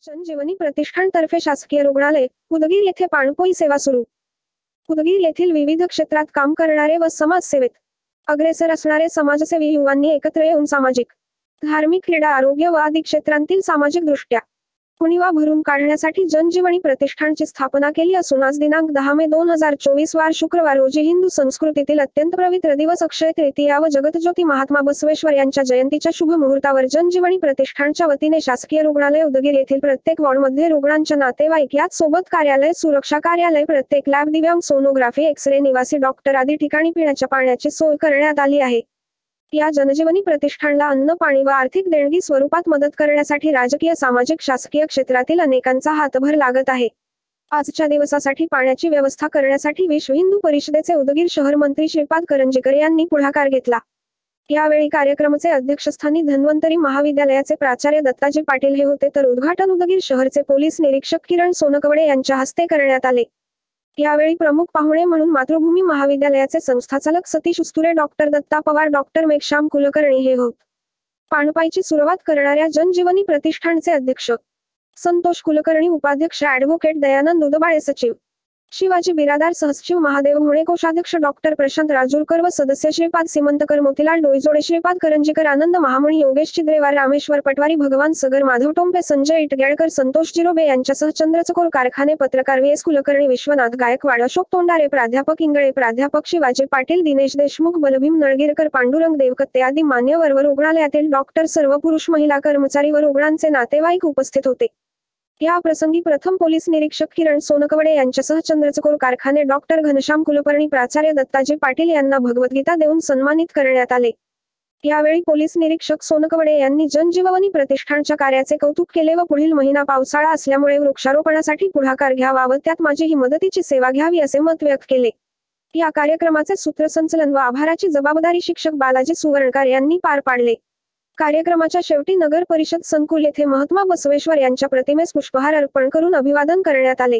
संजीवनी प्रतिष्ठानतर्फे शासकीय रुग्णालय, उदगीर येथे पाणपोई सेवा सुरू. उदगीर येथील विविध क्षेत्रात काम करणारे व समाजसेवेत अग्रेसर असणारे समाजसेवी युवांनी एकत्र येऊन सामाजिक, धार्मिक, क्रीडा, आरोग्य व आदी क्षेत्रांतील सामाजिक दृष्ट्या उणिवा भरून काढण्यासाठी जनजीवनी प्रतिष्ठानची स्थापना केली असून आज दिनांक 10 मे 2024 वार शुक्रवार रोजी हिंदू संस्कृतीतील अत्यंत पवित्र दिवस अक्षय तृतीया व जगतज्योती महात्मा बसवेश्वर यांच्या जयंतीच्या शुभ मुहूर्तावर जनजीवनी प्रतिष्ठानच्या वतीने शासकीय रुग्णालय उदगीर येथील प्रत्येक वॉर्डमध्ये रुग्णांच्या नातेवाईक याच सोबत कार्यालय, सुरक्षा कार्यालय, प्रत्येक लॅब, दिव्यांग, सोनोग्राफी, एक्स-रे, निवासी डॉक्टर आदी ठिकाणी पिण्याच्या पाण्याची सोय करण्यात आली आहे. या जनजीवनी प्रतिष्ठानला अन्न, पाणी व आर्थिक देणगी स्वरूपात मदत करण्यासाठी राजकीय, सामाजिक, शासकीय क्षेत्रातील अनेकांचा हातभार लागत आहे. आजच्या दिवसासाठी पाण्याची व्यवस्था करण्यासाठी विश्व हिंदू परिषदेचे उदगीर शहर मंत्री श्रीपाद करंजीकर यांनी पुढाकार घेतला. यावेळी कार्यक्रमाचे अध्यक्षस्थानी धन्वंतरी महाविद्यालयाचे प्राचार्य दत्ताजी पाटील हे होते, तर उद्घाटन उदगीर शहरचे पोलीस निरीक्षक किरण सोनकवडे यांच्या हस्ते करण्यात आले. यावेळी प्रमुख पाहुणे म्हणून मातृभूमी महाविद्यालयाचे संस्थाचालक सतीश उस्तुरे, डॉक्टर दत्ता पवार, डॉक्टर मेघश्याम कुलकर्णी हे होत. पाणपाईची सुरुवात करणाऱ्या जनजीवनी प्रतिष्ठानचे अध्यक्ष संतोष कुलकर्णी, उपाध्यक्ष ॲडव्होकेट दयानंद उदबाळे, सचिव शिवाजी बिरादार, सहसचिव महादेव होणे, कोषाध्यक्ष डॉक्टर प्रशांत राजूरकर व सदस्य श्रीपाद सिमंतकर, मोतीलाल डोईजोडे, श्रीपाद करंजीकर, आनंद महामणी, योगेश चिद्रेवार, रामेश्वर पटवारी, भगवान सगर, माधव टोंपे, संजय इटगेळकर, संतोष जिरोबे यांच्यासह चंद्रचकोर कारखाने पत्रकार व्ही.एस. कुलकर्णी, विश्वनाथ गायकवाड, अशोक तोंडारे, प्राध्यापक इंगळे, प्राध्यापक शिवाजी पाटील, दिनेश देशमुख, बलभीम नळगीरकर, पांडुरंग देवकत्ते आदी मान्यवर व रुग्णालयातील डॉक्टर, सर्व पुरुष महिला कर्मचारी व रुग्णांचे नातेवाईक उपस्थित होते. या प्रसंगी प्रथम पोलीस निरीक्षक किरण सोनकवडे यांच्यासह चंद्रचकोर कारखाने डॉक्टर घनश्याम कुलकर्णी, प्राचार्य दत्ताजी पाटील यांना भगवद्गीता देऊन सन्मानित करण्यात आले. यावेळी पोलीस निरीक्षक सोनकवडे यांनी जनजीवनी प्रतिष्ठानच्या कार्याचे कौतुक केले व पुढील महिना पावसाळा असल्यामुळे वृक्षारोपणासाठी पुढाकार घ्यावा व त्यात माझीही मदतीची सेवा घ्यावी असे मत व्यक्त केले. या कार्यक्रमाचे सूत्रसंचलन व आभाराची जबाबदारी शिक्षक बालाजी सुवर्णकर यांनी पार पाडले. कार्यक्रमाच्या शेवटी नगर परिषद संकुल येथे महात्मा बसवेश्वर यांच्या प्रतिमेस पुष्पहार अर्पण करून अभिवादन करण्यात आले.